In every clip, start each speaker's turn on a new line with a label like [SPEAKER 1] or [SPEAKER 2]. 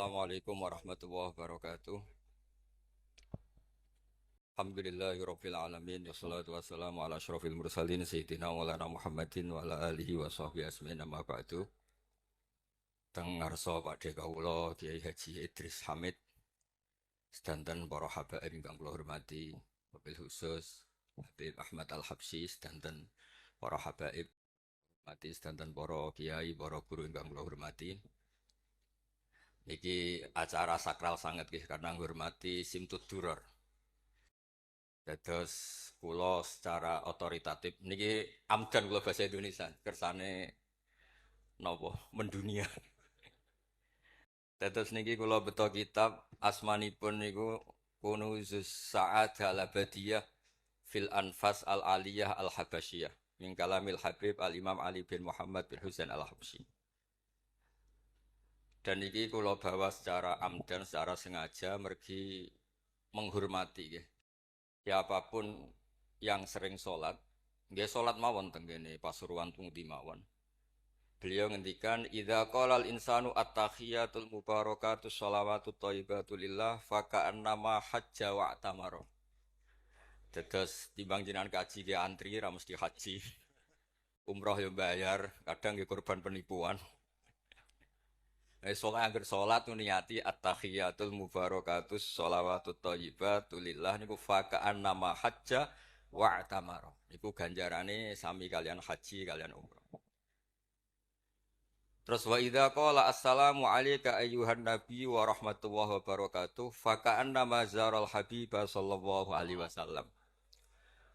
[SPEAKER 1] Assalamualaikum warahmatullahi wabarakatuh. Alhamdulillahirabbil alamin wassalatu wassalamu ala asyrofil mursalin sayyidina maulana Muhammadin wa ala alihi wa sahbihi asmin amma ba'du. Teng ngarsa Pakde kawula Kiai Haji Idris Hamid sedanten para habaib ingkang kula hormati, wabil khusus Habib Ahmad Al-Habsyi sedanten para habaib mati sedanten para kiai, para guru ingkang kula hormati. Niki acara sakral sangat nggih karena ngurmati Simtud Duror. Dados kula secara otoritatif niki amdan kula bahasa Indonesia kersane napa mendunia. Dados niki kula beto kitab asmanipun niku Kunuzus Sa'ad al-Abadiyah fil Anfas al-Aliyah al-Habasyiyah min kalamil Habib al-Imam Ali bin Muhammad bin Husain al-Habsyi. Dan niki kula bawa secara amdan secara sengaja mergi menghormati nggih. Siapapun yang sering sholat, nggih sholat mawon tenggene Pasuruan Tungti mawon. Beliau ngendikan idza qala al insanu at-tahiyatul mubarakatus sholawatut thayyibatu lillah fa ka'annama hajja wa tamara. Dados timbang jenengan kaji ge antri ra mesti haji. Umroh yo bayar, kadang nggih korban penipuan. Sholat angger sholat niati at-tahiyatul mubarakatus sholawatut thayyibatu lillah niku fakaan nama hajja wa tamara. Niku ganjarane sami kalian haji kalian umroh. Terus wa idza qala assalamu alayka ayyuhan nabi wa rahmatullahi wa barakatuh fakaan nama zaral habibah sallallahu alaihi wasallam.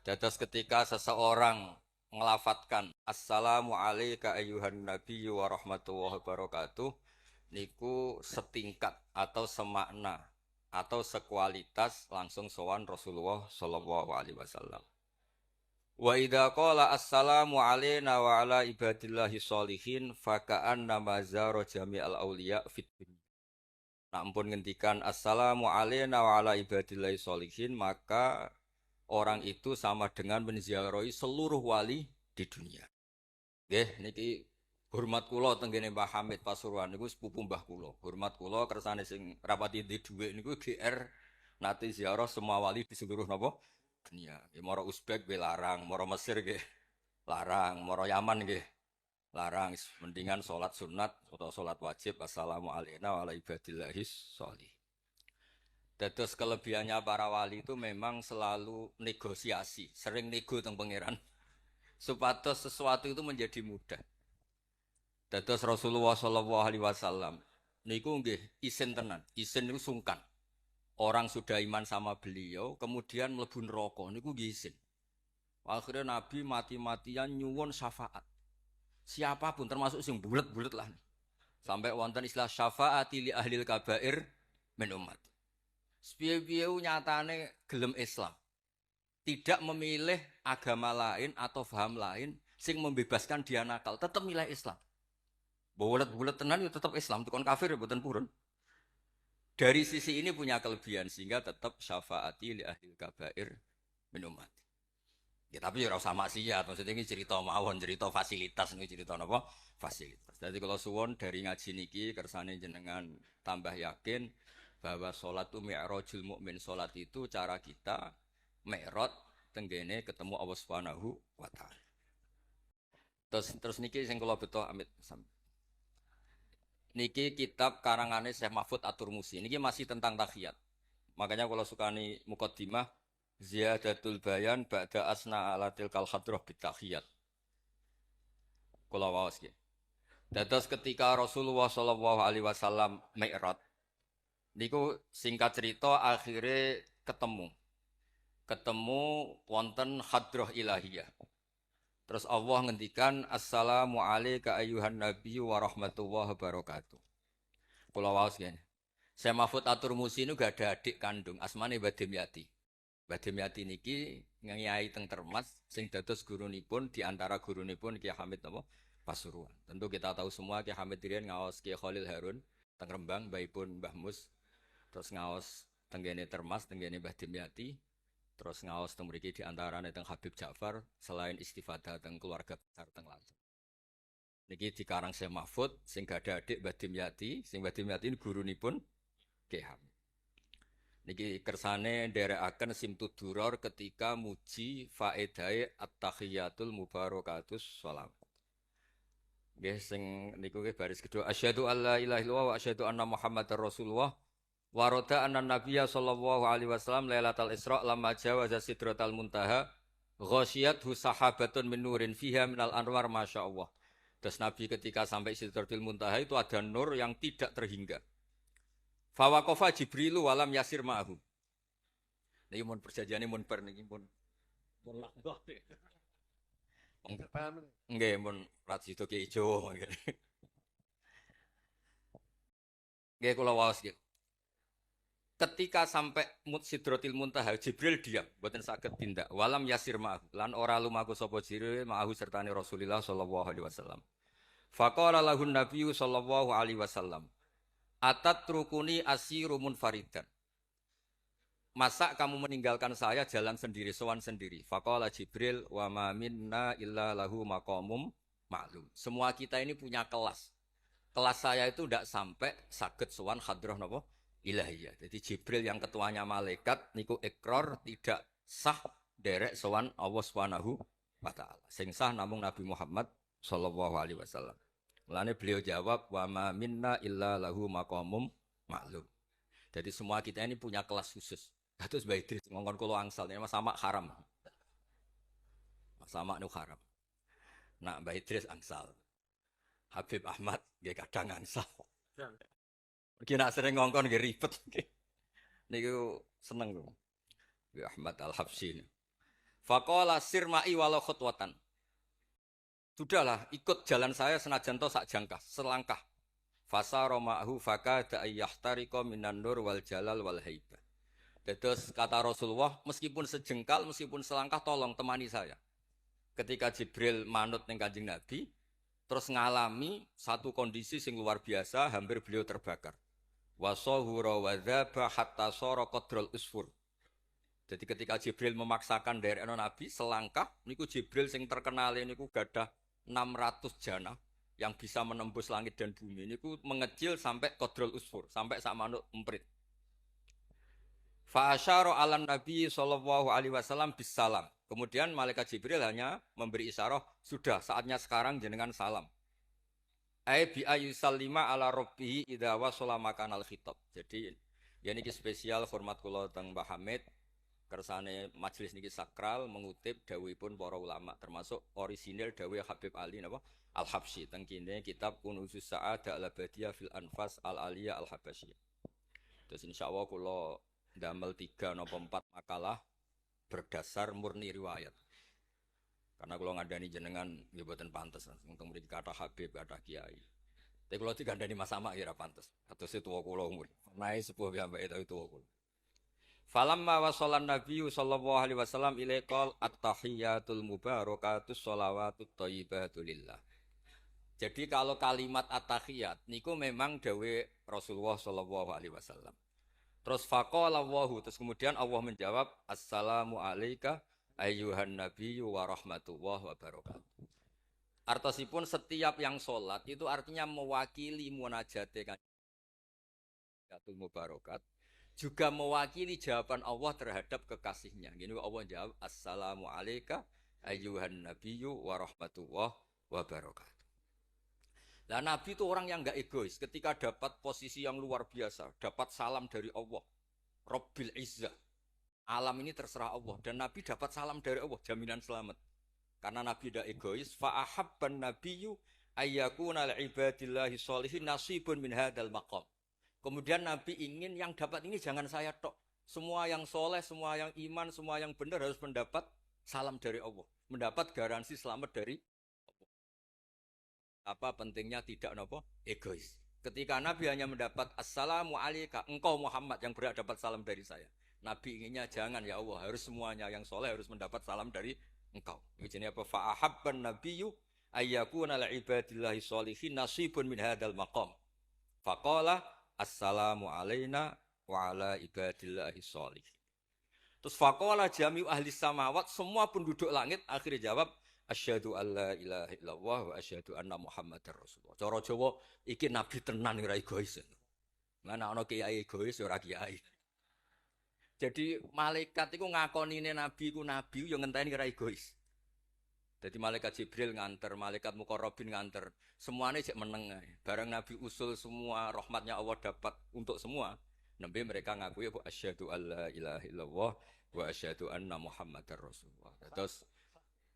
[SPEAKER 1] Dados ketika seseorang ngelafatkan assalamu alayka ayyuhan nabi wa rahmatullahi wa barakatuh niku setingkat atau semakna atau sekualitas langsung sowan Rasulullah sallallahu alaihi wasallam. Wa idza qala assalamu alayna wa ala ibadillahi sholihin fa ka'anna mazara jami'al auliya fit dunya. Nah, ampun ngendikan assalamu alayna wa ala ibadillahi sholihin maka orang itu sama dengan menziarahi seluruh wali di dunia. Nggih niki hormat kula tenggene Mbah Hamid Pasuruan niku sepupu mbah kula. Hormat kula kersane sing rapati di dhuwit niku GR nate ziarah semua wali di seluruh napa dunia. Nggih mara Uzbek nggih larang, mara Mesir nggih larang, mara Yaman nggih larang. Mendingan salat sunat atau salat wajib assalamu alayna wa ala ibadillahis sholih. Dados kelebihannya para wali itu memang selalu negosiasi, sering nego teng pangeran. Supados sesuatu itu menjadi mudah. Dados Rasulullah sallallahu alaihi wasallam niku nggih isin tenan. Isin niku sungkan. Orang sudah iman sama beliau kemudian mlebu neraka niku nggih isin. Akhirnya Nabi mati-matian nyuwun syafaat. Siapapun termasuk sing bulet-bulet lah. Sampai wonten istilah syafaati li ahlil kabair min umat. Piye-piye nyatane gelem Islam. Tidak memilih agama lain atau paham lain sing membebaskan dia nakal, tetap milih Islam. Bulat-bulat tenan itu tetap Islam, tukang kafir ya buatan purun. Dari sisi ini punya kelebihan sehingga tetap syafaati li ahlil kabair min umat. Ya tapi ora usah maksiat, maksudnya ini cerita mawon, cerita fasilitas ini cerita napa? Fasilitas. Jadi kalau suwon dari ngaji niki kersane jenengan tambah yakin bahwa sholat itu mi'rajul mukmin, sholat itu cara kita mi'raj tenggene ketemu Allah Subhanahu wa taala. Terus niki sing kula beto amit niki kitab karangane Syekh Mahfud At-Turmusi. Niki masih tentang tahiyat. Makanya kalau sukani muqaddimah ziyadatul bayan ba'da asna ala tilkal hadrah bitahiyat. Kula waos nggih. Dados ketika Rasulullah sallallahu alaihi wasallam mi'raj niku singkat cerita akhirnya ketemu wonten hadrah ilahiyah. Terus Allah ngendikan assalamu alayka ayyuhan nabi wa rahmatullahi wabarakatuh. Kula waos ngene. Syekh Mahfud At-Turmusi niku gak ada adik kandung asmane Badim Yati. Badim Yati niki ngiyai teng Termas sing dados gurunipun di antara gurunipun Ki Hamid napa Pasuruan. Tentu kita tahu semua Ki Hamid riyen ngaos Ki Khalil Harun teng Rembang mbaipun Mbah Mus. Terus ngaos tenggene Termas tenggene Badim Yati. Terus ngaos teng mriki di antarane teng Habib Ja'far selain istifadah teng keluarga besar teng Lampung. Niki dikarang Syekh Mahfud sing gadah adik Mbah Dimyati, sing Mbah Dimyati gurunipun Ki Hamid. Niki kersane nderekaken Simtud Duror ketika muji faedahe at-tahiyatul mubarakatus sholawat. Nggih sing niku nggih baris kedua asyhadu alla ilaha illallah wa asyhadu anna muhammadar rasulullah wa rada anna nabiyya sallallahu alaihi wasallam lailatul isra lamma jawaza sidratal muntaha ghasyiyathu sahabatun min nurin fiha minal anwar masyaallah. Terus Nabi ketika sampai Sidratul Muntaha itu ada nur yang tidak terhingga. Fawaqafa Jibrilu walam yasir ma'ahu. Niki mun perjanjiane mun bar niki mun lakdoh. Nggih mun rat sido ki ijo. Nggih kula waos nggih. Ketika sampai Sidratul Muntaha Jibril diam, mboten saged tindak. Walam yasir ma'ahu lan ora lumaku sapa Jibril ma'ahu sertane Rasulullah sallallahu alaihi wasallam. Faqala lahun nabiyyu sallallahu alaihi wasallam atat rukuni asiru munfaridan. Masa kamu meninggalkan saya jalan sendiri, sowan sendiri. Faqala Jibril wa ma minna illa lahu maqamum ma'lum. Semua kita ini punya kelas. Kelas saya itu tidak sampai saged sowan hadrah napa? Ilahiyah. Jadi Jibril yang ketuanya malaikat niku ikrar tidak sah derek sowan Allah Subhanahu wa taala. Sing sah namung Nabi Muhammad sallallahu alaihi wasallam. Mulane beliau jawab wa ma minna illa lahu maqamum ma'lum. Jadi semua kita ini punya kelas khusus. Terus Mbah Idris ngongkon kula angsal ini sama haram. Sama nu haram. Nak Mbah Idris angsal. Habib Ahmad nggih kadang angsal. Iki nak sering ngongkon nggih ribet. Niku seneng kok. Mbah Ahmad Al-Habsyi. Faqala sirma'i walau khutwatan. Sudahlah, ikut jalan saya senajan to sak jangkah, selangkah. Fasara ma'hu fakada ayyahtariqa minan nur wal jalal wal haibah. Terus kata Rasulullah, meskipun sejengkal, meskipun selangkah tolong temani saya. Ketika Jibril manut ning Kanjeng Nabi, terus ngalami satu kondisi sing luar biasa, hampir beliau terbakar. Wasahura wadzaba hatta sara qadrul usfur. Jadi ketika Jibril memaksakan derekno Nabi selangkah, niku Jibril sing terkenal niku gadah 600 jana yang bisa menembus langit dan bumi. Niku mengecil sampai qadrul usfur, sampai sak manuk emprit. Fa asyara 'alan Nabi sallallahu alaihi wasallam bisalam. Kemudian malaikat Jibril hanya memberi isyarah, sudah saatnya sekarang jenengan salam. Ai bi ayyusallima ala rabbih idza wasala makanal khitab. Jadi ya niki spesial hormat kula teng Mbah Hamid. Kersane majelis niki sakral mengutip dawuhipun para ulama termasuk orisinil dawuh Habib Ali napa Al-Habsyi teng kene kitab Kunuzus Sa'adah Al-Abadiyah fil Anfas Al-Aliyah Al-Habasyiyah. Terus insyaallah kula ndamel 3 napa 4 makalah berdasar murni riwayat. Karena kula ngandani jenengan nggih boten pantes untuk mriki kata Habib kata Kiai. Tapi kula digandani Mas Sama ya ora pantes. Atose tuwa kula umur. Nae sepuh piyambake tapi tuwa kula. Falamma wasallan nabiyyu sallallahu alaihi wasallam ilaikal at-tahiyatul mubarakatus sholawatut thayyibatu lillah. Jadi kalau kalimat at-tahiyat niku memang dawuh Rasulullah sallallahu alaihi wasallam. Terus faqala Allahu terus kemudian Allah menjawab assalamu alayka ayyuhan nabiyyu wa rahmatullahi wa barakatuh. Artosipun setiap yang sholat itu artinya mewakili munajate kanjeng mubarakat. Juga mewakili jawaban Allah terhadap kekasihnya. Gini Allah jawab assalamu alayka ayyuhan nabiyyu wa rahmatullahi wa barakatuh. Nah Nabi itu orang yang enggak egois. Ketika dapat posisi yang luar biasa, dapat salam dari Allah, Rabbil Izzah, alam ini terserah Allah. Dan Nabi dapat salam dari Allah, jaminan selamat. Karena Nabi tidak egois. Fa'ahabban nabiyyu ayyakuna li'ibadillahi sholihin nasibun min hadal maqam. Kemudian Nabi ingin yang dapat ini jangan saya tok. Semua yang soleh, semua yang iman, semua yang benar harus mendapat salam dari Allah. Mendapat garansi selamat dari Allah. Apa pentingnya tidak nopo egois. Ketika Nabi hanya mendapat assalamu alayka, engkau Muhammad yang berhak dapat salam dari saya. Nabi inginnya jangan ya Allah, harus semuanya yang soleh harus mendapat salam dari engkau. Ini apa? Fa'ahabban nabiyyu ayyakuna li'ibadillahi sholihin nasibun min hadal maqam. Faqala assalamu alayna wa ala ibadillahi sholih. Terus faqala jami'u ahli samawat, semua penduduk langit akhirnya jawab Asyhadu alla ilaha illallah wa asyhadu anna Muhammadar Rasulullah. Cara Jawa iki nabi tenan ora egois. Mana ana kiai egois ora kiai. Jadi malaikat iku ngakonine nabi iku nabi yo ngenteni ora egois. Jadi malaikat Jibril nganter, malaikat Muqarrabin nganter, semuanya cek meneng ae. Barang nabi usul semua rahmatnya Allah dapat untuk semua. Nabi mereka ngaku ya asyhadu alla ilaha illallah wa asyhadu anna Muhammadar Rasulullah. Terus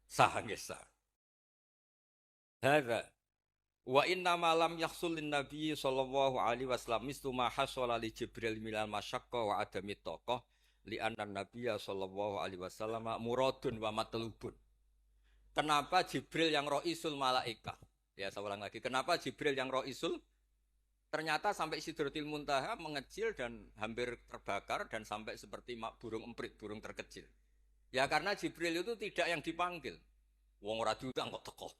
[SPEAKER 1] sah nggih sah. Hadza wa inna ma lam yahsul lin nabi sallallahu alaihi wasallam mislu ma hasala li Jibril minal masyaqqa wa adami taqah li anna nabiyya sallallahu alaihi wasallam muradun wa matlubun. Kenapa Jibril yang roisul malaikat? Ya saya ulang lagi. Kenapa Jibril yang roisul? Ternyata sampai Sidratil Muntaha mengecil dan hampir terbakar dan sampai seperti burung emprit, burung terkecil. Ya karena Jibril itu tidak yang dipanggil. Wong ora diundang kok teko.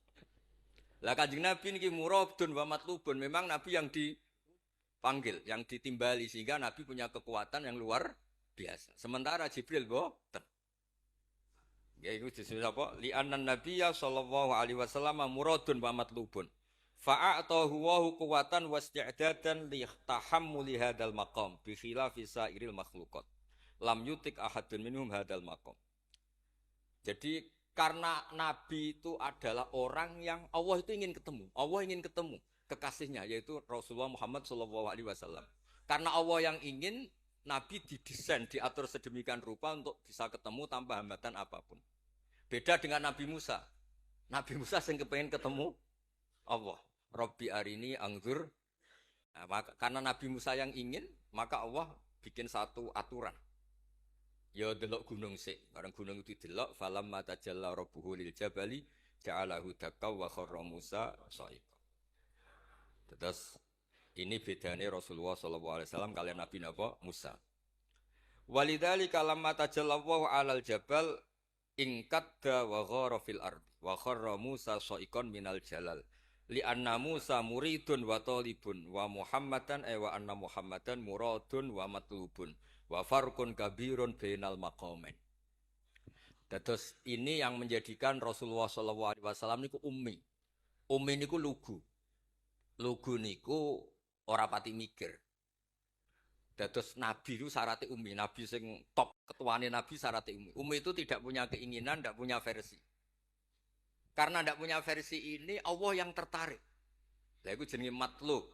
[SPEAKER 1] Lah Kanjeng Nabi niki muradun wa matlubun, memang Nabi yang dipanggil, yang ditimbali sehingga Nabi punya kekuatan yang luar biasa. Sementara Jibril boten. Ya itu disebut apa? Li'annan nabiyya sallallahu alaihi wasallam muradun wa matlubun. Fa'atahu wa quwwatan wasti'dadan li tahammuli hadzal maqam bi khilafi sairil makhluqat. Lam yutik ahadun minhum hadzal maqam. Jadi karena nabi itu adalah orang yang Allah itu ingin ketemu. Allah ingin ketemu kekasihnya yaitu Rasulullah Muhammad sallallahu alaihi wasallam. Karena Allah yang ingin, nabi didesain, diatur sedemikian rupa untuk bisa ketemu tanpa hambatan apapun. Beda dengan Nabi Musa. Nabi Musa yang kepengen ketemu Allah. Rabbi arini angzur. Nah, karena Nabi Musa yang ingin, maka Allah bikin satu aturan. Ya delok gunung sik. Bareng gunung itu delok, falamma tajalla rabbuhu lil jabali ja'alahu dakka wa kharra Musa sha'iqa. Terus ini bedanya Rasulullah sallallahu alaihi wasallam kalian Nabi Musa. Walidzalika lamma tajallallahu 'alal jabal ingkadda wa ghara fil ardi wa kharra Musa sha'iqan minal jalal li anna Musa muridun wa talibun wa Muhammadan wa anna Muhammadan muradun wa matlubun wa farqun kabirun bainal maqamain. Terus ini yang menjadikan Rasulullah sallallahu alaihi wasallam niku ummi. Ummi niku lugu. Lugu niku ora pati mikir. Terus Nabi itu syaratnya ummi, Nabi sing top ketuane Nabi syaratnya ummi. Ummi itu tidak punya keinginan, tidak punya versi. Karena tidak punya versi ini, Allah yang tertarik. Lah itu jenenge matlub.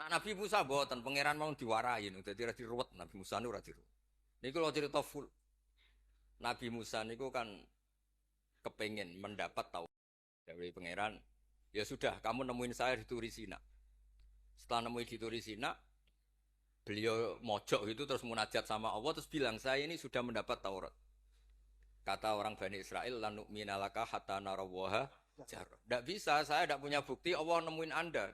[SPEAKER 1] Nah Nabi Musa mboten pangeran mau diwarai, dadi ora diruwet Nabi Musa niku ora diruwet. Niku lho cerita full. Nabi Musa niku kan kepengen mendapat tahu dari pangeran. Ya sudah, kamu nemuin saya di Turi Sina. Setelah nemuin di Turi Sina, beliau mojok itu terus munajat sama Allah terus bilang saya ini sudah mendapat Taurat. Kata orang Bani Israel lan nu'mina laka hatta narawaha jar. Tidak bisa, saya tidak punya bukti Allah nemuin Anda.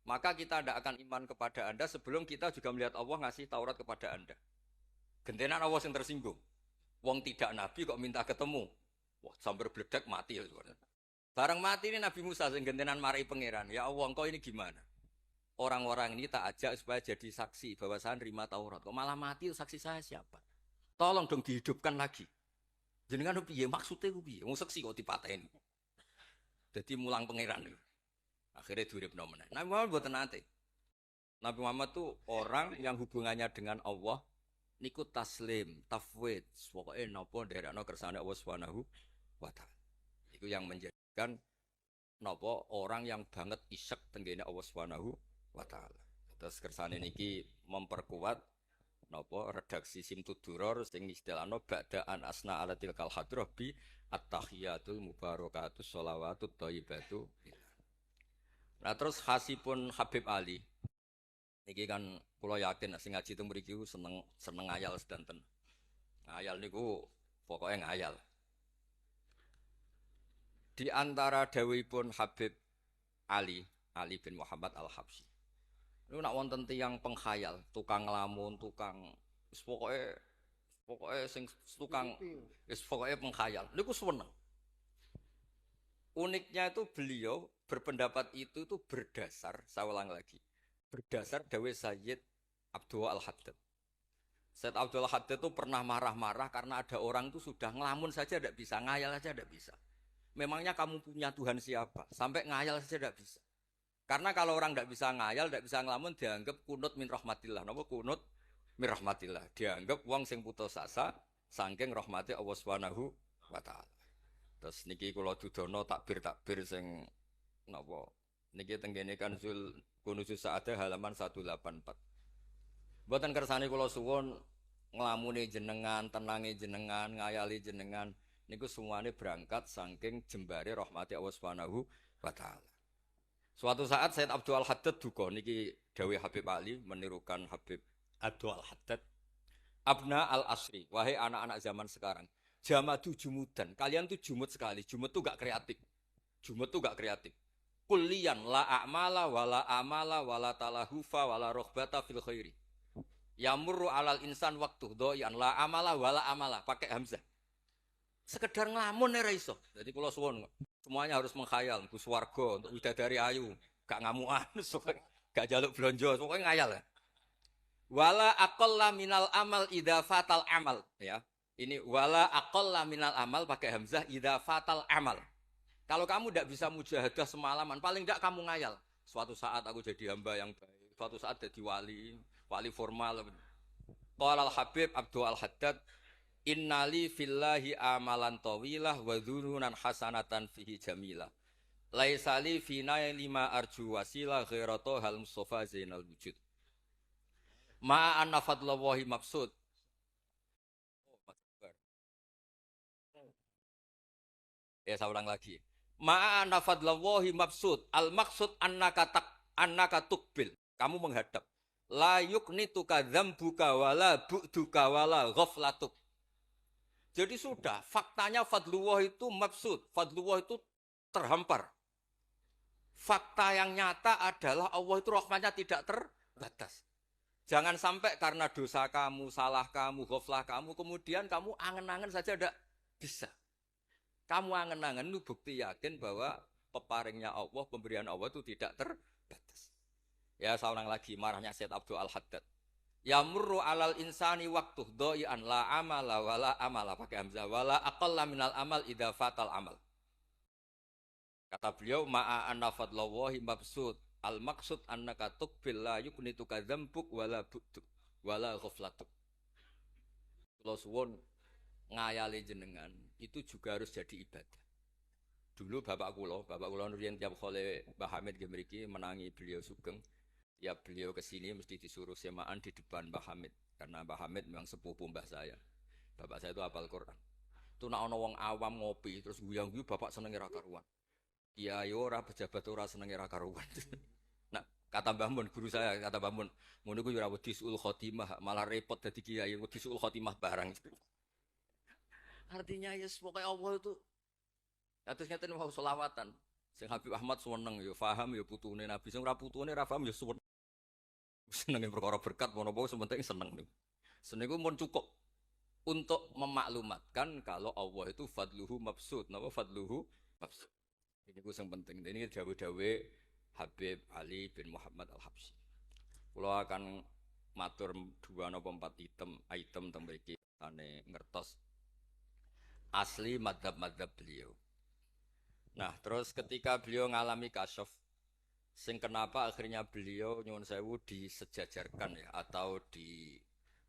[SPEAKER 1] Maka kita tidak akan iman kepada Anda sebelum kita juga melihat Allah ngasih Taurat kepada Anda. Gentenan Allah yang tersinggung. Wong tidak nabi kok minta ketemu. Wah, sambar bledek mati ya. Bareng mati ini Nabi Musa sing gentenan marahi pangeran. Ya Allah, engkau ini gimana? Orang-orang ini tak ajak supaya jadi saksi bahwa saya nerima Taurat. Kok malah mati saksi saya siapa? Tolong dong dihidupkan lagi. Jenengan piye maksudnya piye? Wong saksi kok dipateni. Dadi mulang pangeran. Akhirnya diuripno meneh. Nabi Muhammad mboten nate. Nabi Muhammad tuh orang yang hubungannya dengan Allah niku taslim, tafwid, pokoke napa nderekno kersane Allah Subhanahu wa taala. Iku yang menjadikan napa orang yang banget isyek tenggene Allah Subhanahu wa taala. Terus kersane niki memperkuat napa redaksi Simtud Duror sing istilahno ba'da an asna ala tilkal hadrah bi at-tahiyatul mubarakatus sholawatut thayyibatu. Nah terus khasipun Habib Ali niki kan kula yakin sing ngaji teng mriki seneng ngayal sedanten. Ngayal niku pokoke ngayal. Di antara dawuhipun Habib Ali bin Muhammad Al-Habsyi. Niku nak wonten tiyang pengkhayal, tukang nglamun, tukang wis pokoke sing tukang wis pokoke pengkhayal. Niku seneng. Uniknya itu beliau berpendapat itu berdasar, saya ulang lagi. Berdasar dawuh Sayyid Abdul Al-Haddad. Sayyid Abdul Al-Haddad itu pernah marah-marah karena ada orang itu sudah ngelamun saja tidak bisa, ngayal saja tidak bisa. memangnya kamu punya Tuhan siapa? Sampai ngayal saja tidak bisa. Karena kalau orang tidak bisa ngayal, tidak bisa ngelamun, dianggap kunut min rahmatillah. Napa kunut min rahmatillah? Dianggap wong sing putus asa saking rahmati Allah Subhanahu wa taala. Terus niki kula dudono takbir sing napa? Niki tenggene Kanzul Kunuzus Sa'adah halaman 184. Mboten kersane kula suwun nglamune jenengan, tenange jenengan, ngayali jenengan niku semuanya berangkat saking jembare rahmati Allah Subhanahu wa taala. Suatu saat Sayyid Abdul Al-Haddad duka niki dawuh Habib Ali menirukan Habib Abdul Al-Haddad. Abna al-asri, wahai anak-anak zaman sekarang, jamadu jumudan. Kalian tuh jumud sekali. Jumud tuh gak kreatif. Jumud tuh gak kreatif. Kullian la a'mala wala amala wala talahufa wala rohbata fil khairi. Yamurru alal insan waktu doyan la amala wala amala pakai hamzah. Sekedar ngelamun ora iso. Jadi kula suwun semuanya harus menghayal, Gus Warga untuk widadari ayu, gak ngamukan, gak jaluk blonjo, pokoknya ngayal. Wala aqalla minal amal idza fatal amal, ya. Ini wala aqalla minal amal pakai hamzah idza fatal amal. Kalau kamu tidak bisa mujahadah semalaman, paling tidak kamu ngayal. Suatu saat aku jadi hamba yang baik, suatu saat jadi wali formal. Qala al-Habib Abdul Al-Haddad, innali fillahi amalan tawilah wa dhununan hasanatan fihi jamilah. Laisali fina lima arju wasilah ghairata hal mustafa zainal wujud. Ma anna fadlallahi maksud. Ya saya ulang lagi. Ma anna fadlallahi maksud. Al maksud annaka tukbil. Kamu menghadap. La yuknituka dzambuka wala bu'duka wala ghaflatuk. Jadi sudah, faktanya fadlullah itu maksud, fadlullah itu terhampar. Fakta yang nyata adalah Allah itu rahmatnya tidak terbatas. Jangan sampai karena dosa kamu, salah kamu, ghaflah kamu, kemudian kamu angen-angen saja tidak bisa. Kamu angen-angen itu bukti yakin bahwa peparingnya Allah, pemberian Allah itu tidak terbatas. Ya, saya ulang lagi, marahnya Sayyid Abdul Al-Haddad. Yamurru alal insani waktu doyan la amala wala amala pakai hamzah wala aqalla minal amal idza fatal amal. Kata beliau ma'a anna fadlallahi mabsud al maksud annaka tuqbil la yuknituka dzambuk wala bu'duk wala ghaflatuk. Kula suwun ngayali jenengan itu juga harus jadi ibadah. Dulu bapak kula nuriyen tiap kali Mbah Hamid nggih mriki menangi beliau sugeng. Ya beliau kesini mesti disuruh semaan di depan Mbah Hamid karena Mbah Hamid memang sepupu mbah saya. Bapak saya itu hafal Quran. Itu nak ono wong awam ngopi terus guyang-guyu bapak seneng ra karuan. Iya yo ora pejabat ora seneng ra karuan. Nah, kata Mbah Mun guru saya, kata Mbah Mun, ngono ku yo ora wedi suul khotimah, malah repot dadi kiai wedi suul khotimah barang. Artinya ya pokoke Allah itu atus ngeten mau selawatan. Sing Habib Ahmad seneng yo paham yo putune Nabi, sing ora putune ra paham yo suwun. Senengin perkara berkat mono-mono sementing seneng nih. Seneng itu mau cukup untuk memaklumatkan kalau Allah itu fadluhu mabsud. Napa fadluhu mabsud? Ini gue yang penting. Ini dawe-dawe Habib Ali bin Muhammad Al-Habsyi. Kalau akan matur 2 atau 4 item tentang iki ane ngertos asli madhab-madhab beliau. Nah, terus ketika beliau ngalami kasyaf, sing kenapa akhirnya beliau nyuwun sewu disejajarkan ya atau di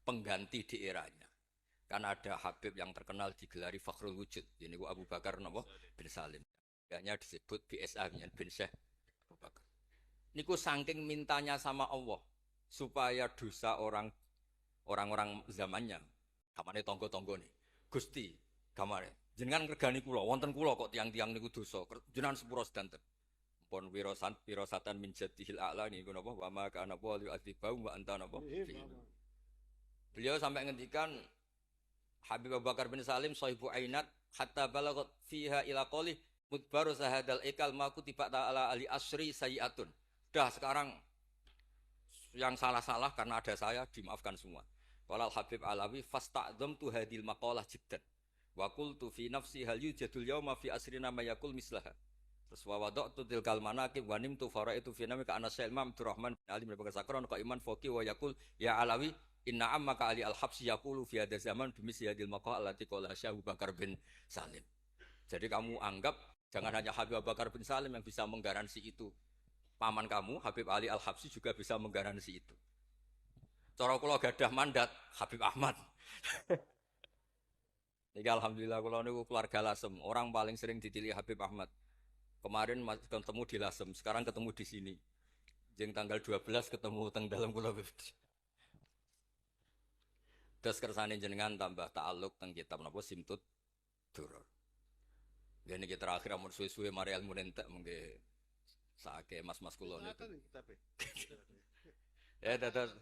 [SPEAKER 1] pengganti di eranya. Kan ada Habib yang terkenal digelari Fakhrul Wujud. Ini Abu Bakar napa bin Salim. Hanya disebut BSA bin Syekh Abu Bakar. Niku saking mintanya sama Allah supaya dosa orang-orang zamannya, kamane tonggo-tonggo nih. Gusti, kamane jenengan ngregani kula, wonten kula kok tiang-tiang niku dosa. Jenengan sepura sedanten. Pon wirosatan min jadihil a'la niku napa wa ma kana wali adzibau wa anta napa. Beliau sampai ngendikan Habib Abu Bakar bin Salim sahibu ainat hatta balagat fiha ila qali mudbaru sahadal ikal ma kutiba ta'ala ali asri sayiatun. Dah sekarang yang salah-salah karena ada saya dimaafkan semua. Qala Habib Alawi fasta'dzamtu hadil maqalah jiddan. Wa qultu fi nafsi hal yujadul yauma fi asrina ma yaqul mislaha. Terus wa wada'tu tilkal manaqib wa nimtu faraitu fi namika ana Syekh Imam Abdurrahman bin Ali bin Bakar Sakron ka iman foki wa yaqul ya Alawi inna ammaka Ali al-Habsyi yaqulu fi hadha zaman bimisli hadil maqal allati qala Syekh Abu Bakar bin Salim. Jadi kamu anggap Jangan hanya Habib Abu Bakar bin Salim yang bisa menggaransi itu. Paman kamu, Habib Ali Al-Habsyi juga bisa menggaransi itu. Cara kula gadah mandat Habib Ahmad. Jadi alhamdulillah kula niku keluarga Lasem. Orang paling sering dipilih Habib Ahmad. Kemarin ketemu di Lasem, sekarang ketemu di sini. Jeng tanggal 12 ketemu teng dalam kula. Terus kersane jenengan tambah ta'aluk teng kitab napa Simtud Duror. Dene iki terakhir amun suwe-suwe mari ilmu entek mengke sake mas-mas kula niku. Ya dados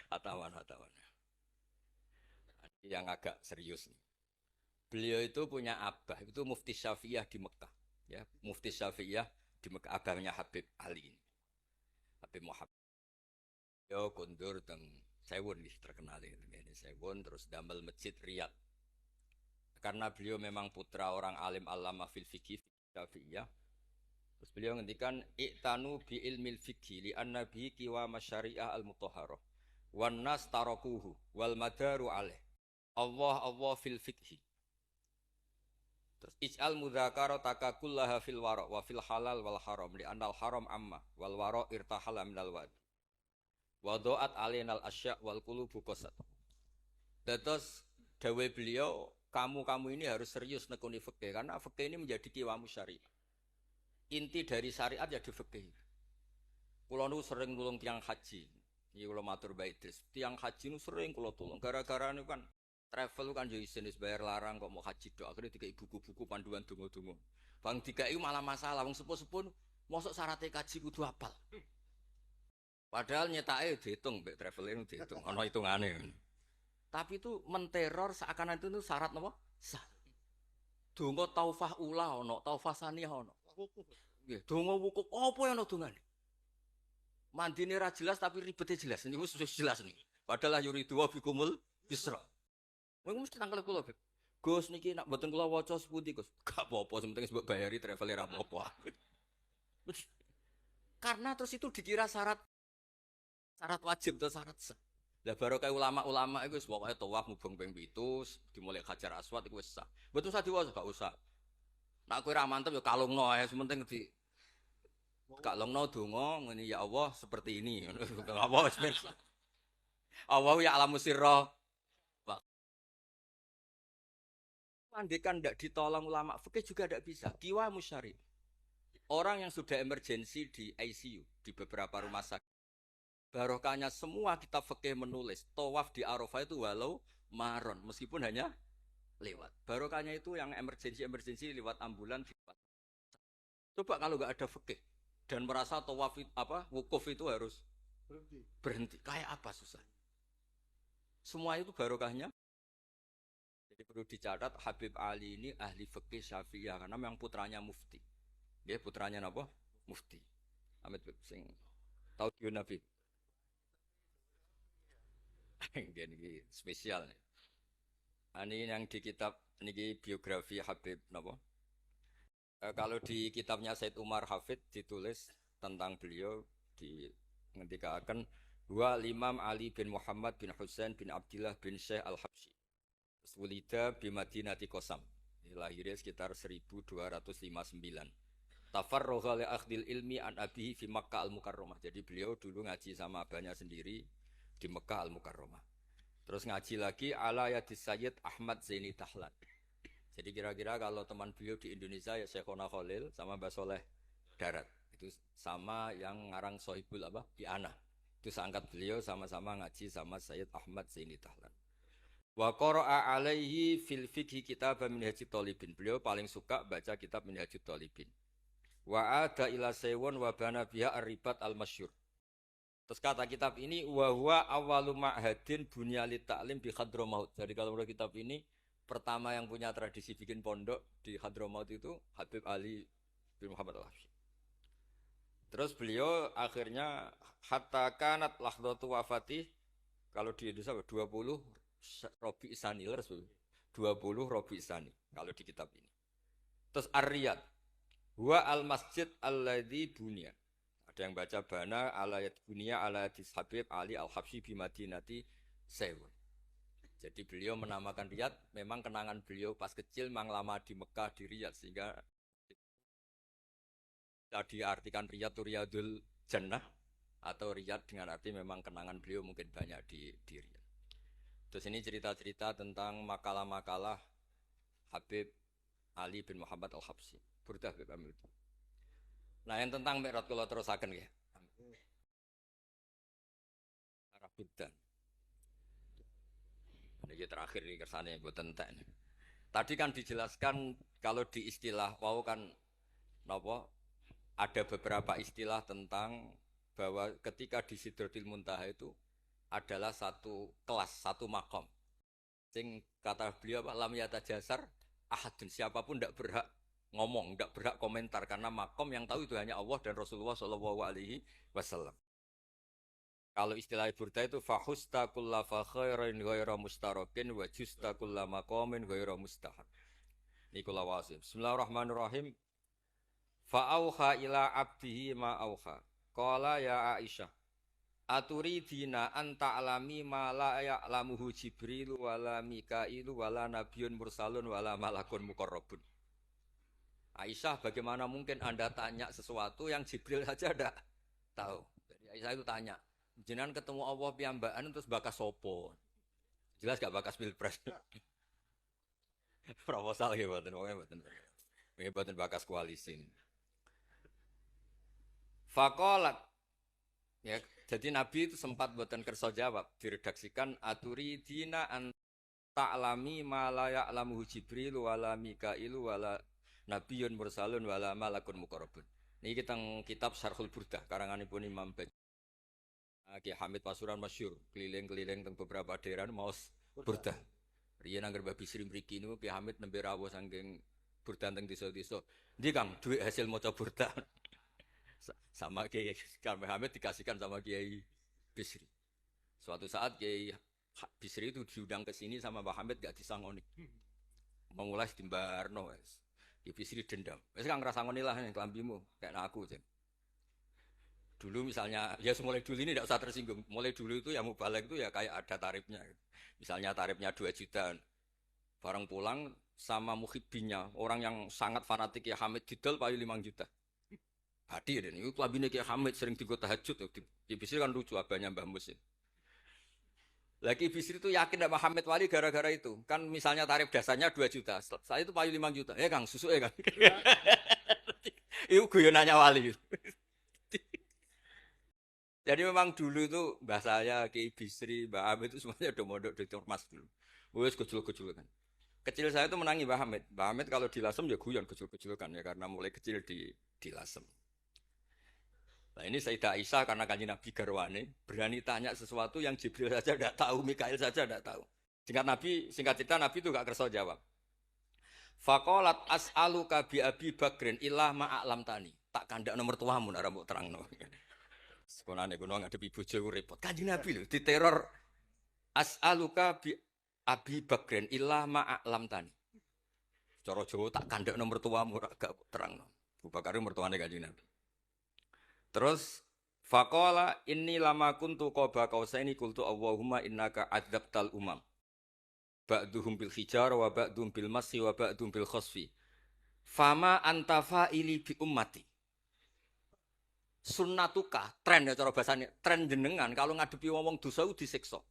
[SPEAKER 1] hatawan. Yang agak serius nih. Beliau itu punya abah, itu Mufti Syafi'iyah di Mekah. Ya, Mufti Syafi'iyah di Mekah, abahnya Habib Ali. Habib Muhammad. Beliau kondur teng Sewon nih terkenal ini Sewon terus damel masjid Riyadh. Karena beliau memang putra orang alim alama fil fikih Syafi'iyah. Terus beliau ngendikan i'tanu bi ilmil fikih li anna bihi qiwa masyari'ah al-mutahharah. Wan nas tarakuhu wal madaru alaih. Allah fil fikhi. Terus ij'al mudzakarata kullaha fil wara wa fil halal wal haram li anal haram amma wal wara irtahala minal wad. Wa do'at alainal asya' wal qulubu qasat. Terus dawuh beliau, kamu ini harus serius nekuni fikih karena fikih ini menjadi kiwamu syariah. Inti dari syariat ya di fikih. Kula nu sering nulung tiyang haji. Iki kula matur bae Idris. Tiyang haji nu sering kula tulung gara-gara niku kan travel kan yo isin wis bayar larang kok mau haji tok. Akhire dikai buku-buku panduan donga-donga. Bang dikai malah masalah wong sepuh-sepuh mosok syaratnya kaji kudu hafal. Padahal nyetake diitung mbek traveling diitung ana hitungane. Tapi itu menteror seakan itu syarat napa? Sah. Donga taufah ula ana, taufah saniyah ana. Nggih, donga wukuf apa yang ana dongane? Mandine ra jelas tapi ribete jelas. Niku wis jelas nih. Padahal yuridu wa bikumul yusra. Wong mesti tangkel kula, Beb. Gus niki nak mboten kula waca sepundi, Gus. Gak apa-apa, sementing mbok bayari travel ra apa-apa. Karena terus itu dikira syarat wajib atau syarat sah. Lah baru kayak ulama-ulama itu pokoknya tawaf mubeng ping 7 dimulai Hajar Aswad iku wis sah. Mboten usah diwaca, gak usah. Nak kowe ra mantep ya kalungno ae, sementing di kalungno donga ngene ya Allah seperti ini. Apa wis pirsa. Allah ya alamu sirra. Andekan tidak ditolong ulama fikih juga tidak bisa. Kiwa musyari. Orang yang sudah emergensi di ICU di beberapa rumah sakit. Barokahnya semua kitab fikih menulis tawaf di Arafah itu walau maron meskipun hanya lewat. Barokahnya itu yang emergensi lewat ambulan. Coba kalau nggak ada fikih dan merasa tawaf wukuf itu harus berhenti. Kayak apa susah? Semua itu barokahnya. Jadi perlu dicatat Habib Ali ini ahli fikih Syafi'iyah karena memang putranya mufti. Dia putranya apa? Mufti. Amit sing tahu Nabi. Ini spesial nih. Ini yang di kitab ini biografi Habib napa? Kalau di kitabnya Said Umar Hafid ditulis tentang beliau di ngendikaken wa Imam Ali bin Muhammad bin Husain bin Abdullah bin Syekh Al-Habsyi. Wulida bi Madinati Qasam. Lahirnya sekitar 1259. Tafarragha li akhdil ilmi an abihi fi Makkah Al-Mukarramah. Jadi beliau dulu ngaji sama abahnya sendiri di Mekah Al-Mukarramah. Terus ngaji lagi ala yadis Sayyid Ahmad Zaini Dahlan. Jadi kira-kira kalau teman beliau di Indonesia ya Syekhona Khalil sama Mbah Soleh Darat. Itu sama yang ngarang Sohibul Iana. Itu seangkat beliau sama-sama ngaji sama Sayyid Ahmad Zaini Dahlan. Wa qara'a alaihi fil fiqhi kitab Minhajut Thalibin. Beliau paling suka baca kitab Minhajut Thalibin. Wa ada ila Sewon wa bana biha ar-ribat al-masyhur. Terus kata kitab ini wa huwa awwalu ma'hadin bunyalit ta'lim bi Hadramaut. Jadi kalau menurut kitab ini pertama yang punya tradisi bikin pondok di Hadramaut itu Habib Ali bin Muhammad Al-Habsyi. Terus beliau akhirnya hatta kanat lahdatu wafati kalau di Indonesia 20 Robi Isani 20 Robi Isani kalau di kitab ini. Terus Ar-Riyad wa al-masjid alladzi bunya. Ada yang baca bana alayat bunya ala Habib Ali Al-Habsyi bi Madinati Sewon. Jadi beliau menamakan Riyadh memang kenangan beliau pas kecil memang lama di Mekah di Riyadh sehingga Tadi artikan riyad itu riyadul jannah atau riyad dengan arti memang kenangan beliau mungkin banyak di riyad. Terus ini cerita-cerita tentang makalah-makalah Habib Ali bin Muhammad Al-Habsyi. Burdah Habib Amil. Nah yang tentang Mi'raj kalau terusaken ya. Arah Burdah. Ini terakhir nih kersane mboten entek. Tadi kan dijelaskan kalau di istilah wau kan napa ada beberapa istilah tentang bahwa ketika di Sidratil Muntaha itu adalah satu kelas, satu makom. Sing kata beliau Pak lam yatajasar ahadun, siapapun tidak berhak ngomong, tidak berhak komentar karena makom yang tahu itu hanya Allah dan Rasulullah Shallallahu Alaihi Wasallam. Kalau istilah burda itu fahusta kulla fakhairin ghaira mustarokin wa justa kulla maqamin ghaira mustahab. Nikulah wasim. Bismillahirrahmanirrahim. Fa'auha ila abdihi ma auha. Qala ya Aisyah. Aturidina an ta'lami ma la ya'lamuhu Jibril wala Mikailu wala nabiyyun mursalun wala malakun muqarrabun. Aisyah, bagaimana mungkin Anda tanya sesuatu yang Jibril saja tidak tahu. Jadi Aisyah itu tanya, jenengan ketemu Allah piyambakan terus bakas sopo. Jelas gak bakas pilpres. Proposal ya mboten, mboten bakas koalisi. Faqalat ya, jadi Nabi itu sempat mboten kersa jawab, diredaksikan aturi dina an ta'lami ma la ya'lamuhu Jibril wala Mikailu wala nabiyyun mursalun wala malakun muqarrabun. Niki teng kitab Syarhul Burdah karanganipun Imam Ki Hamid Pasuruan masyhur, keliling-keliling teng beberapa daerah maos Burdah. Riyen angger Mbah Bisri mriki niku Ki Hamid nembe rawuh saking Burdah teng desa-desa. Ndi Kang, duit hasil maca Burdah. Sama Kiai Mbah Hamid dikasihkan sama Kiai Bisri. Suatu saat Kiai Bisri itu diundang ke sini sama Mbah Hamid gak disangoni. Memulai dimbarno wes. Kiai Bisri dendam. Wes Kang ngrasangoni lah kelambimu kayak aku jen. Dulu misalnya, ya mulai dulu ini tidak usah tersinggung. Mulai dulu itu ya mubalek itu ya kayak ada tarifnya. Misalnya tarifnya 2 juta. Barang pulang sama muhibbinya, orang yang sangat fanatik ya Hamid didol payu 5 juta. Hadi dan itu kelabine Kiai Hamid sering digo tahajud. Kiai Bisri kan lucu abahnya Mbah Mus. Lagi Bisri itu yakin sama Hamid Wali gara-gara itu. Kan misalnya tarif dasarnya 2 juta. Saya itu payu 5 juta. Kang, susu Kang. Itu guyonannya Wali. Jadi memang dulu itu mbah saya, Kiai Bisri, Mbah Hamid itu semuanya udah mondok di Ormas dulu. Wes kecil-kecil kan. Kecil saya itu menangi Mbah Hamid. Mbah Hamid kalau di Lasem ya guyon kecil-kecil kan ya karena mulai kecil di Lasem. Nah ini Sayyidah Aisyah karena kanjeng Nabi garwane berani tanya sesuatu yang Jibril saja tidak tahu, Mikail saja tidak tahu. Singkat cerita Nabi itu gak kersa jawab. Faqalat as'aluka bi Abi Bakrin illah ma'alam tani. Tak kandak nomor tuamu nek mbok terangno. Sekolahane kuno ngadepi bojo repot. Kanjeng Nabi lho diteror as'aluka bi Abi Bakrin illah ma'alam tani. Cara Jawa tak kandak nomor tuamu gak terangno. Abu Bakar mertuane kanjeng Nabi. Terus faqala inni lama kuntu qaba qausaini qultu Allahumma innaka adzabtal umam. Ba'duhum bil hijar wa ba'dhum bil masi wa ba'dhum bil khasfi. Fama anta fa'ili bi ummati. Sunnatuka, tren ya cara bahasanya, tren jenengan kalau ngadepi wong dosa disiksa.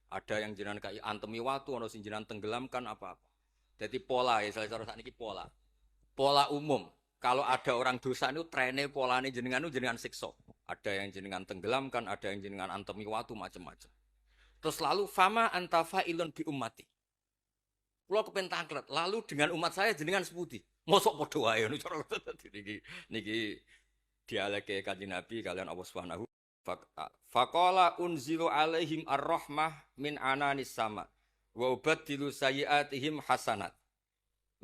[SPEAKER 1] Ada yang jenengan kayak antemi watu, ana sing jenengan tenggelamkan apa-apa. Jadi pola ya cara sakniki pola. Pola umum. Kalau ada orang dosa itu trennya polanya jenengan itu jenengan siksa. Ada yang jenengan tenggelamkan, ada yang jenengan antemi watu macam-macam. Terus lalu fama anta fa'ilun bi ummati. Kulo kepen tanglet, lalu dengan umat saya jenengan seputi. Mosok padha wae ngono cara niki dialeke Kanjeng Nabi kalian Allah Subhanahu faqala unzilu alaihim ar-rahmah min ananis sama wa ubaddilu sayyiatihim hasanat.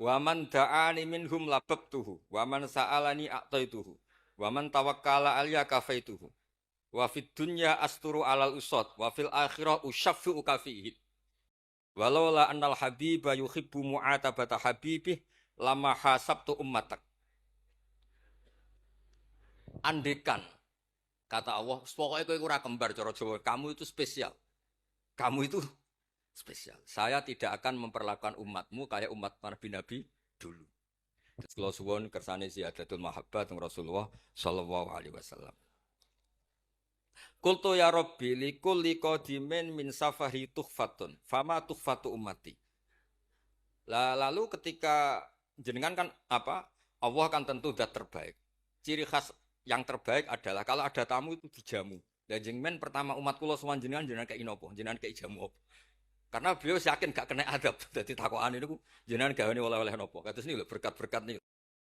[SPEAKER 1] Wa man da'ani minhum lababtuhu wa man sa'alani a'taituhu wa man tawakkala alayya kafaituhu wa fid dunya asturu alal usad wa fil akhirah usyaffi'u kafihi walau la annal habiba yuhibbu mu'atabata habibih lama hasabtu ummatak. Andekan kata Allah pokoknya kowe ora kembar cara Jawa, kamu itu spesial. Kamu itu spesial. Saya tidak akan memperlakukan umatmu kayak umat Nabi-Nabi dulu. Kula suwun kersane ziyadatul mahabbah teng Rasulullah sallallahu alaihi wasallam. Qultu ya Rabbi likulli qadimin min safari tuhfatun fama tuhfatu ummati. Lalu ketika jenengan kan apa? Allah kan tentu zat terbaik. Ciri khas yang terbaik adalah kalau ada tamu itu dijamu. Dan jenengan pertama umat kula sowan jenengan kayak inopo, jenengan kayak jamu apa? Karena beliau yakin gak kena adab. Jadi takokan itu jenengan gawe oleh-oleh nopo. Kados ini lho berkat-berkat nih.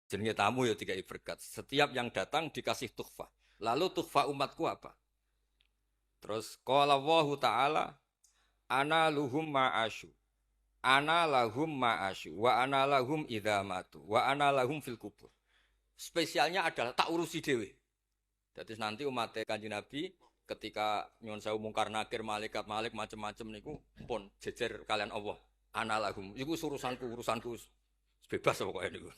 [SPEAKER 1] Jenenge tamu ya dikai berkat. Setiap yang datang dikasih tukhfah. Lalu tukhfah umatku apa? Terus qala Allahu taala ana luhum ma'asyu. Ana lahum ma'asyu wa ana lahum idza matu wa ana lahum fil kubur. Spesialnya adalah tak urusi dhewe. Jadi nanti umat Kanjeng Nabi ketika nyuwun sewu mungkar nakir malaikat malik macam-macam niku pun jejer kalian Allah. Ana lahum. Iku urusanku bebas pokoke niku.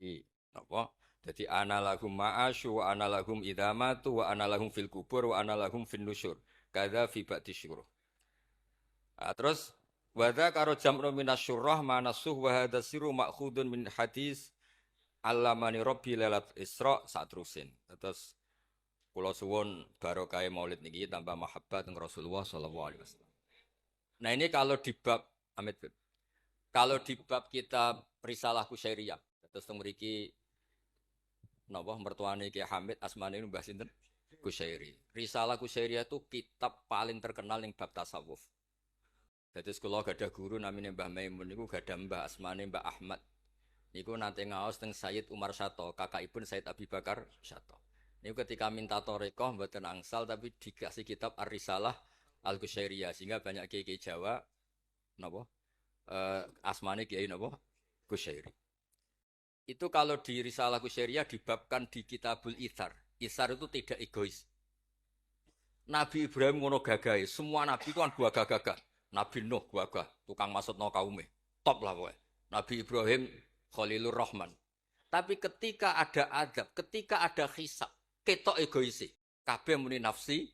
[SPEAKER 1] Iki napa? Jadi ana lahum ma'asyu wa ana lahum idza matu wa ana lahum fil kubur wa ana lahum fin nusyur. Kadza fi ba'di syuruh. Terus wadza karo jam'u minasyurrah manasuh wa hadza sirru ma'khudun min hadis allamani rabbi lailat isra satrusin. Terus kula suwun barokah maulid niki tambah mahabbah teng Rasulullah sallallahu alaihi wasallam. Nah ini kalau di bab Amit kalau di bab kitab Risalah Kusyairiyah terus teng mriki napa mertuane Ki Hamid asmane Mbah sinten Kusyairi. Risalah Kusyairiyah itu kitab paling terkenal ning bab tasawuf. Dadi kula gadah guru namine Mbah Maimun niku gadah Mbah asmane Mbah Ahmad. Niku nate ngaos teng Sayyid Umar Sato, kakakipun Sayyid Abi Bakar Sato. Niku ketika minta thariqah mboten angsal tapi dikasih kitab Ar-Risalah Al-Kusyairiyah sehingga banyak kiai Jawa napa asmane kiai napa Kusyairi. Itu kalau di Risalah Kusyairiyah dibabkan di Kitabul Itsar. Itsar itu tidak egois. Nabi Ibrahim ngono gagahe, semua nabi itu kan gagah-gagah. Nabi Nuh gagah, tukang maksudno kaume. Top lah kowe. Nabi Ibrahim Khalilur Rahman. Tapi ketika ada adab, ketika ada hisab, ketok egoisi. Kabeh muni nafsi.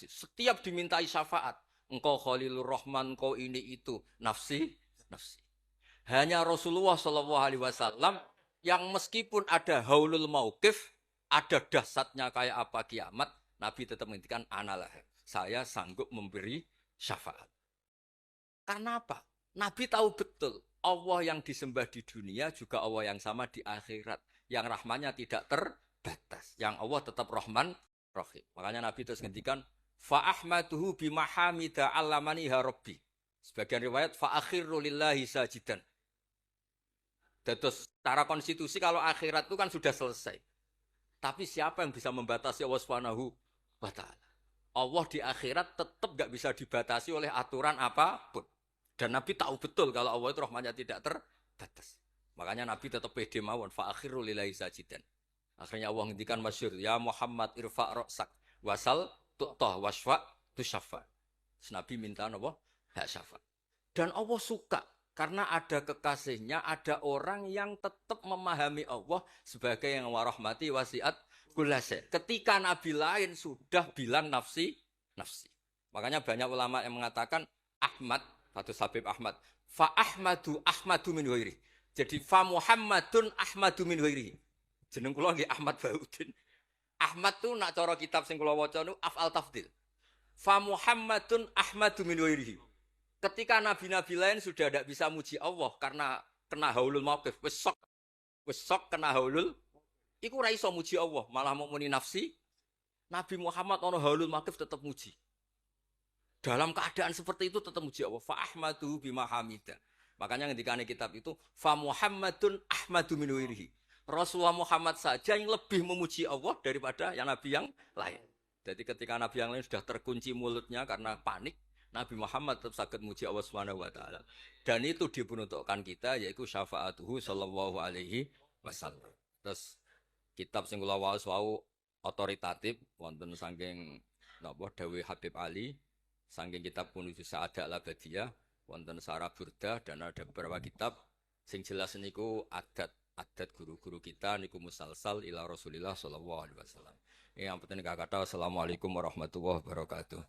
[SPEAKER 1] Setiap dimintai syafaat, engkau Khalilur Rahman, engkau ini itu, nafsi. Hanya Rasulullah Shallallahu Alaihi Wasallam yang meskipun ada haulul mauqif, ada dahsyatnya kayak apa kiamat, Nabi tetap menghentikan analah. Saya sanggup memberi syafaat. Karena apa? Nabi tahu betul Allah yang disembah di dunia juga Allah yang sama di akhirat. Yang rahmannya tidak terbatas. Yang Allah tetap Rahman Rahim. Makanya Nabi terus menghentikan fa ahmaduhu bimahamida allamani ya rabbi. Sebagian riwayat fa akhiru lillahi sajidan. Terus secara konstitusi kalau akhirat itu kan sudah selesai. Tapi siapa yang bisa membatasi Allah Subhanahu wa taala? Allah di akhirat tetap gak bisa dibatasi oleh aturan apapun. Dan Nabi tahu betul kalau Allah itu rahmatnya tidak terbatas. Makanya Nabi tetap pede mawon fa akhiru lillahi sajidan. Akhirnya Allah ngendikan masyhur, ya Muhammad irfa' ra'sak wasal tu'tah wasfa tusyafa. Nabi minta napa? Hak syafaat. Dan Allah suka karena ada kekasihnya, ada orang yang tetap memahami Allah sebagai yang warahmati wasiat kullase. Ketika Nabi lain sudah bilang nafsi. Makanya banyak ulama yang mengatakan Ahmad, Fathul Habib Ahmad, fa Ahmadu min ghairi. Jadi fa Muhammadun Ahmadu min ghairi. Jeneng kula nggih Ahmad Baudin. Ahmad tuh nak cara kitab sing kula waca niku af'al tafdil. Fa Muhammadun Ahmadu min ghairihi. Ketika nabi-nabi lain sudah tidak bisa muji Allah karena kena haulul mauqif, wis sok kena haulul, iku ora iso muji Allah, malah mau muni nafsi. Nabi Muhammad ono haulul mauqif tetap muji. Dalam keadaan seperti itu tetap muji Allah. Fa ahmadu bima hamida. Makanya ngendikane kitab itu fa Muhammadun Ahmadu min ghairihi. Rasulullah Muhammad saja yang lebih memuji Allah daripada yang nabi yang lain. Jadi ketika nabi yang lain sudah terkunci mulutnya karena panik, Nabi Muhammad tetap sakit muji Allah Subhanahu wa taala. Dan itu diperuntukkan kita yaitu syafaatuhu sallallahu alaihi wasallam. Terus kitab sing kula waos wau otoritatif wonten saking napa dawuh Habib Ali, saking kitab Kunuz Sa'adah Al-Abadiyah, wonten Sarah Burdah dan ada beberapa kitab sing jelas niku adat guru-guru kita niku musalsal ila Rasulillah sallallahu alaihi wasallam. Yang penting kata assalamualaikum warahmatullahi wabarakatuh.